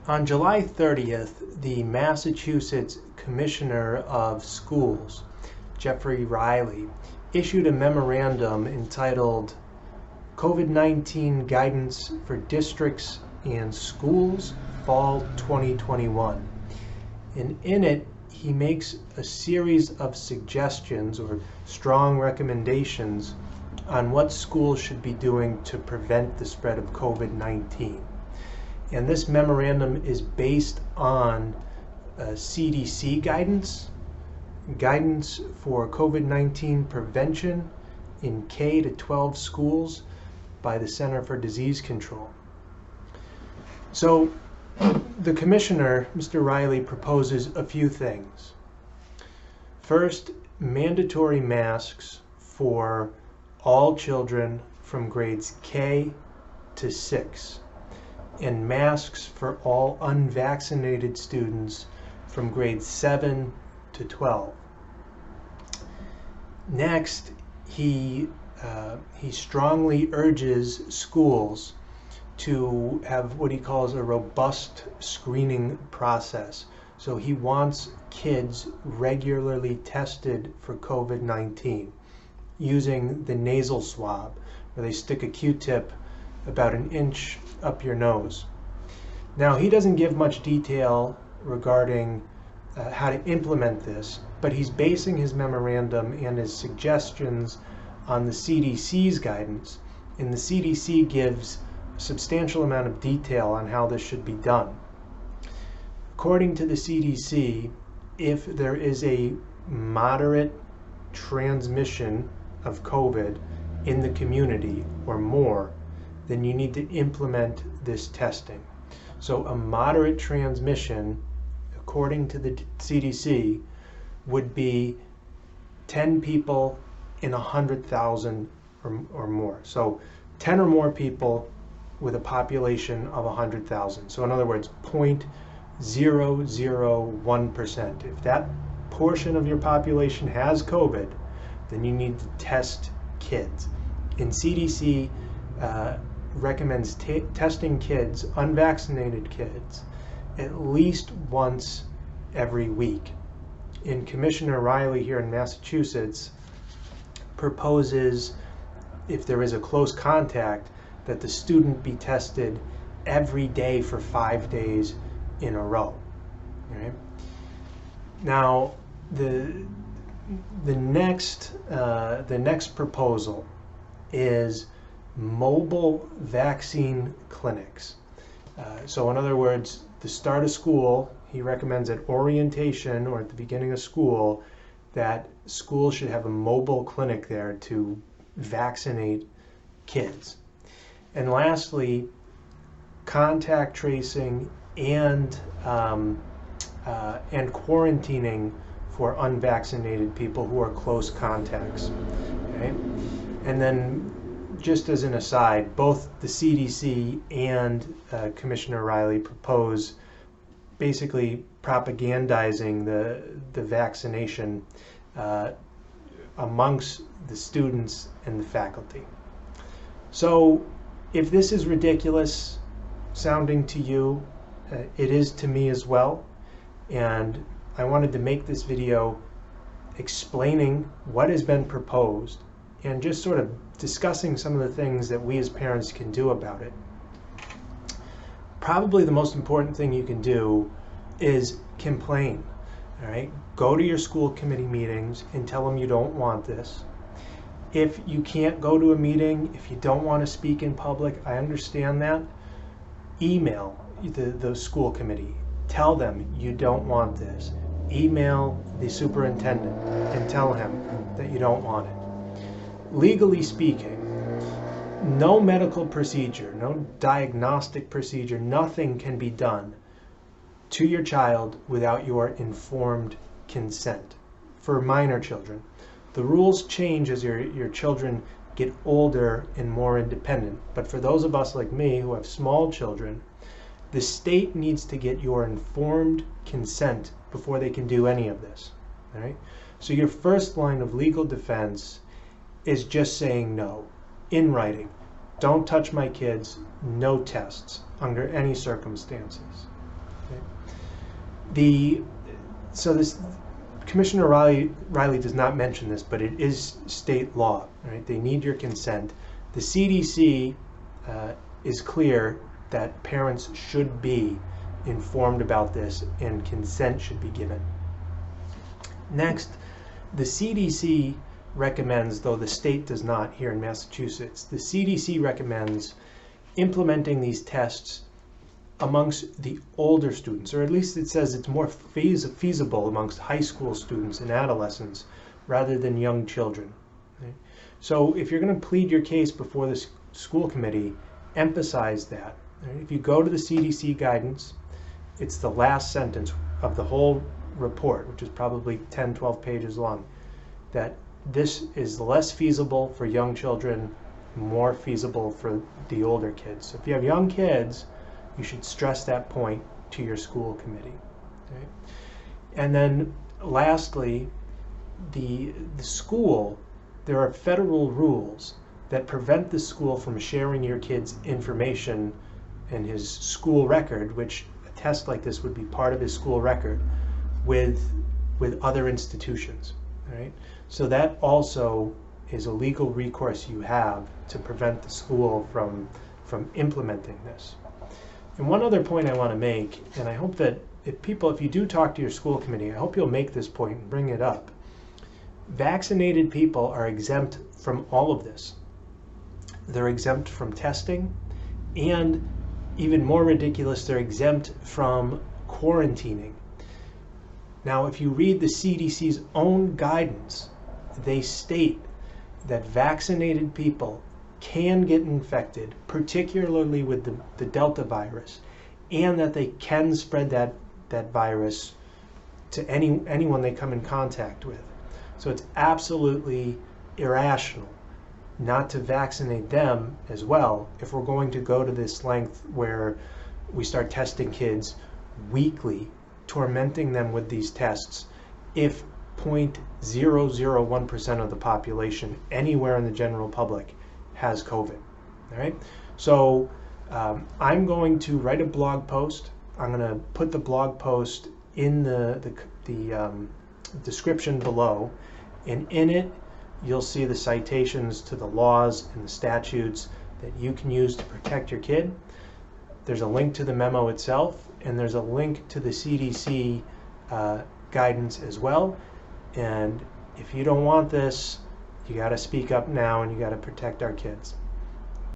On July 30th, the Massachusetts Commissioner of Schools, Jeffrey Riley, issued a memorandum entitled COVID-19 Guidance for Districts and Schools, Fall 2021. And in it, he makes a series of suggestions or strong recommendations on what schools should be doing to prevent the spread of COVID-19. And this memorandum is based on CDC guidance for COVID-19 prevention in K to 12 schools by the Center for Disease Control. So the commissioner, Mr. Riley, proposes a few things. First, mandatory masks for all children from grades K to 6. And masks for all unvaccinated students from grades 7 to 12. Next, he strongly urges schools to have what he calls a robust screening process. So he wants kids regularly tested for COVID-19 using the nasal swab, where they stick a Q-tip about an inch up your nose. Now, he doesn't give much detail regarding how to implement this, but he's basing his memorandum and his suggestions on the CDC's guidance, and the CDC gives a substantial amount of detail on how this should be done. According to the CDC, if there is a moderate transmission of COVID in the community or more, then you need to implement this testing. So a moderate transmission, according to the CDC, would be 10 people in 100,000 or more. So 10 or more people with a population of 100,000. So in other words, 0.001%. If that portion of your population has COVID, then you need to test kids. And CDC recommends testing kids, unvaccinated kids, at least once every week. And Commissioner Riley here in Massachusetts proposes, if there is a close contact, that the student be tested every day for 5 days in a row. Right? Now, the next proposal is mobile vaccine clinics. So in other words, to start a school, he recommends at orientation or at the beginning of school that schools should have a mobile clinic there to vaccinate kids. And lastly, contact tracing and quarantining for unvaccinated people who are close contacts. Okay? And then, just as an aside, both the CDC and Commissioner Riley propose basically propagandizing the vaccination amongst the students and the faculty. So if this is ridiculous sounding to you, it is to me as well. And I wanted to make this video explaining what has been proposed and just sort of discussing some of the things that we as parents can do about it. Probably the most important thing you can do is complain. All right? Go to your school committee meetings and tell them you don't want this. If you can't go to a meeting, if you don't want to speak in public, I understand that. Email the school committee. Tell them you don't want this. Email the superintendent and tell him that you don't want it. Legally speaking, no medical procedure, no diagnostic procedure, nothing can be done to your child without your informed consent. For minor children, the rules change as your children get older and more independent. But for those of us like me who have small children, the state needs to get your informed consent before they can do any of this. All right? So your first line of legal defense is just saying no, in writing. Don't touch my kids, no tests under any circumstances. Okay? So this Commissioner Riley does not mention this, but it is state law. Right? They need your consent. The CDC is clear that parents should be informed about this and consent should be given. Next, the CDC recommends, though the state does not here in Massachusetts, the CDC recommends implementing these tests amongst the older students, or at least it says it's more feasible amongst high school students and adolescents rather than young children. Okay? So if you're going to plead your case before the school committee, emphasize that. Right? If you go to the CDC guidance, it's the last sentence of the whole report, which is probably 10, 12 pages long, that this is less feasible for young children, more feasible for the older kids. So if you have young kids, you should stress that point to your school committee. Okay? And then lastly, the school, there are federal rules that prevent the school from sharing your kid's information and his school record, which a test like this would be part of his school record, with other institutions. Right? So that also is a legal recourse you have to prevent the school from implementing this. And one other point I want to make, and I hope that if you do talk to your school committee, I hope you'll make this point and bring it up. Vaccinated people are exempt from all of this. They're exempt from testing, and even more ridiculous, they're exempt from quarantining. Now, if you read the CDC's own guidance, they state that vaccinated people can get infected, particularly with the Delta virus, and that they can spread that virus to anyone they come in contact with. So it's absolutely irrational not to vaccinate them as well if we're going to go to this length where we start testing kids weekly, tormenting them with these tests, if 0.001% of the population anywhere in the general public has COVID. All right. So I'm going to write a blog post. I'm going to put the blog post in the description below, and in it you'll see the citations to the laws and the statutes that you can use to protect your kid. There's a link to the memo itself, and there's a link to the CDC guidance as well. And if you don't want this, you got to speak up now, and you got to protect our kids.